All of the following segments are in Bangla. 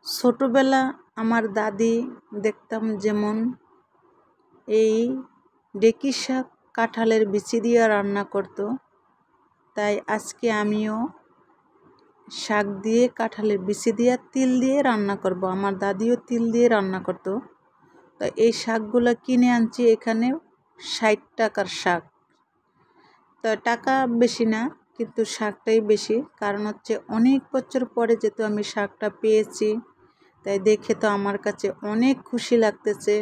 ছোটবেলা আমার দাদি দেখতাম যেমন এই ডেকি শাক কাঁঠালের বিচি দিয়ে রান্না করত, তাই আজকে আমিও শাক দিয়ে কাঁঠালের বিচি দিয়ে তিল দিয়ে রান্না করব। আমার দাদিও তিল দিয়ে রান্না করত। তো এই শাকগুলো কিনে আনছি এখানে 60 টাকার শাক। তো টাকা বেশি না, কিন্তু শাকটাই বেশি, কারণ হচ্ছে অনেক বছর পরে যেহেতু আমি শাকটা পেয়েছি, তাই দেখে তো আমার কাছে অনেক খুশি লাগতেছে।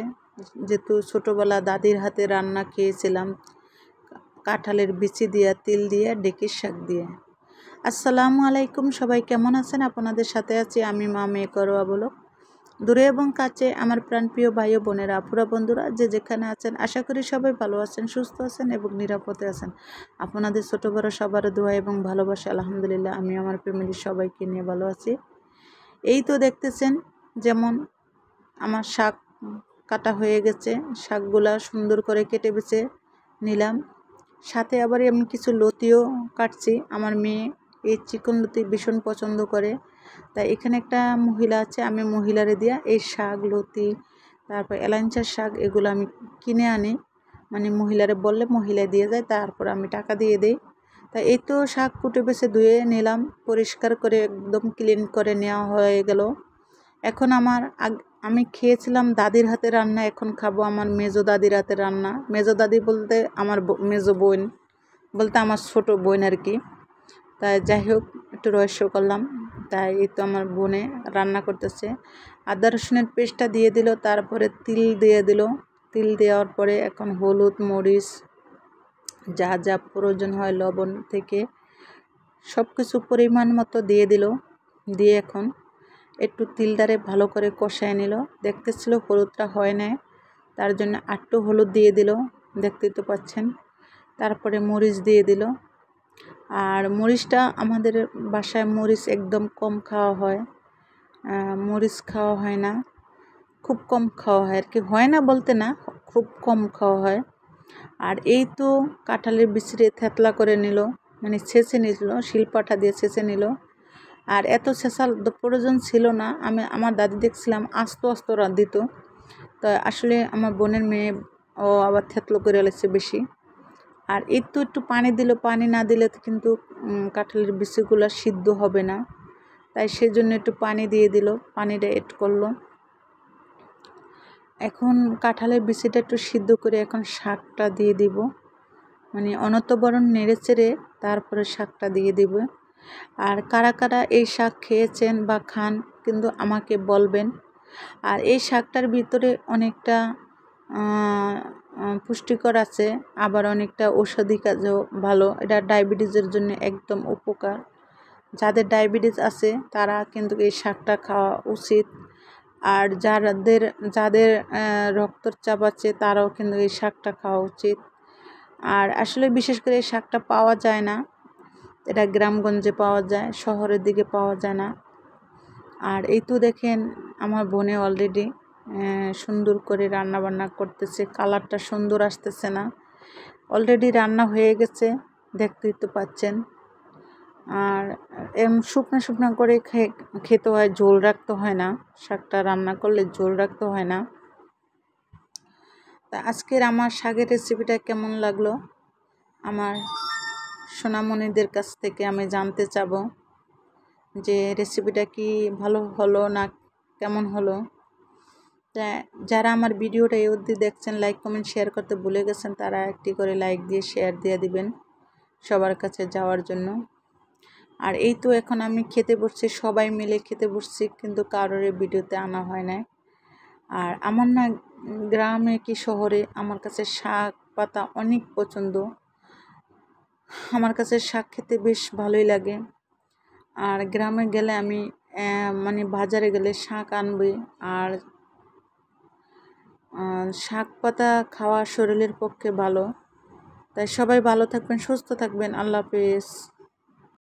যেহেতু ছোটোবেলা দাদির হাতে রান্না খেয়েছিলাম কাঁঠালের বিচি দিয়ে তিল দিয়ে ডেকির শাক দিয়ে। আসসালামু আলাইকুম, সবাই কেমন আছেন? আপনাদের সাথে আছি আমি মা মেয়ে করোয়া বলো। দূরে এবং কাছে আমার প্রাণপ্রিয় ভাই ও বোনেরা, আপুরা, বন্ধুরা যে যেখানে আছেন, আশা করি সবাই ভালো আছেন, সুস্থ আছেন এবং নিরাপদে আছেন। আপনাদের ছোটো বড়ো সবার দোয়া এবং ভালোবাসা আলহামদুলিল্লাহ আমি আমার ফ্যামিলির সবাইকে নিয়ে ভালো আছি। এই তো দেখতেছেন যেমন আমার শাক কাটা হয়ে গেছে, শাকগুলা সুন্দর করে কেটে বেছে নিলাম। সাথে আবার আমি কিছু লতিও কাটছি। আমার মেয়ে এই চিকন লতি ভীষণ পছন্দ করে, তাই এখানে একটা মহিলা আছে, আমি মহিলারে দিয়া এই শাক লতি তারপর এলাঞ্চার শাক এগুলো আমি কিনে আনি, মানে মহিলারে বললে মহিলা দিয়ে যায়, তারপর আমি টাকা দিয়ে দিই। তাই এই তো শাক কুটে বেছে ধুয়ে নিলাম, পরিষ্কার করে একদম ক্লিন করে নেওয়া হয়ে গেল। এখন আমি খেয়েছিলাম দাদির হাতে রান্না, এখন খাবো আমার মেজো দাদির হাতে রান্না। মেজো দাদি বলতে আমার মেজো বোন, বলতে আমার ছোট বোন আর কি। তাই যাই হোক একটু রহস্য করলাম। তাই এই তো আমার বোনে রান্না করতেছে, আদা রসুনের পেস্টটা দিয়ে দিল, তারপরে তিল দিয়ে দিল। তিল দেওয়ার পরে এখন হলুদ মরিচ যা যা প্রয়োজন হয় লবণ থেকে সব কিছু পরিমাণ মতো দিয়ে দিল। দিয়ে এখন একটু তিলটারে ভালো করে কষায় নিল। দেখতেছিল হলুদটা হয় না, তার জন্য একটু হলুদ দিয়ে দিল, দেখতেই তো পাচ্ছেন। তারপরে মরিচ দিয়ে দিল। আর মরিচটা আমাদের বাসায় মরিচ একদম কম খাওয়া হয়, মরিচ খাওয়া হয় না, খুব কম খাওয়া হয় আর কি, হয় না বলতে না, খুব কম খাওয়া হয়। আর এই তো কাঁঠালের বিচি থেতলা করে নিল, মানে ছেঁচে নিল, শিলপাটা দিয়ে ছেঁচে নিল। আর এত ছেঁচার প্রয়োজন ছিল না, আমার দাদি দেখছিলাম আস্ত আস্ত দিত। তো আসলে আমার বোনের মেয়ে ও আবার থেতলো করে এলেছে বেশি। আর এই তো একটু পানি দিল, পানি না দিলে কিন্তু কাঁঠালের বিচিগুলো সিদ্ধ হবে না, তাই সেজন্য একটু পানি দিয়ে দিল, পানিটা এড করলো। এখন কাঁঠালের বিচিটা একটু সিদ্ধ করে এখন শাকটা দিয়ে দিব, মানে অনতবরণ নেড়ে চেড়ে তারপরে শাকটা দিয়ে দিব। আর কারা কারা এই শাক খেয়েছেন বা খান কিন্তু আমাকে বলবেন। আর এই শাকটার ভিতরে অনেকটা পুষ্টিকর আছে, আবার অনেকটা ঔষধি কাজও ভালো। এটা ডায়াবেটিসের জন্য একদম উপকার। যাদের ডায়াবেটিস আছে তারা কিন্তু এই শাকটা খাওয়া উচিত। আর যাদের রক্তচাপ আছে তারাও কিন্তু এই শাকটা খাওয়া উচিত। আর আসলে বিশেষ করে এই শাকটা পাওয়া যায় না, এটা গ্রামগঞ্জে পাওয়া যায়, শহরের দিকে পাওয়া যায় না। আর এই তো দেখেন আমার বোনে অলরেডি সুন্দর করে রান্না বান্না করতেছে, কালারটা সুন্দর আসতেছে না, অলরেডি রান্না হয়ে গেছে, দেখতেই তো পাচ্ছেন। আর শুকনো শুকনো করে খেতে হয়, ঝোল রাখতে হয় না, শাকটা রান্না করলে ঝোল রাখতে হয় না। তা আজকের আমার শাকের রেসিপিটা কেমন লাগলো আমার সোনামণিদের কাছ থেকে আমি জানতে চাবো যে রেসিপিটা কি ভালো হলো না কেমন হলো। তা যারা আমার ভিডিওটা এই অবধি দেখছেন, লাইক কমেন্ট শেয়ার করতে ভুলে গেছেন, তারা একটি করে লাইক দিয়ে শেয়ার দিয়ে দিবেন সবার কাছে যাওয়ার জন্য। আর এই তো এখন আমি খেতে বসছি, সবাই মিলে খেতে বসছি, কিন্তু কারোর ভিডিওতে আনা হয় না। আর আমার না গ্রামে কি শহরে আমার কাছে শাক পাতা অনেক পছন্দ, আমার কাছে শাক খেতে বেশ ভালোই লাগে। আর গ্রামে গেলে আমি মানে বাজারে গেলে শাক আনবে, আর শাক পাতা খাওয়া শরীরের পক্ষে ভালো। তাই সবাই ভালো থাকবেন, সুস্থ থাকবেন, আল্লাহ হাফেজ।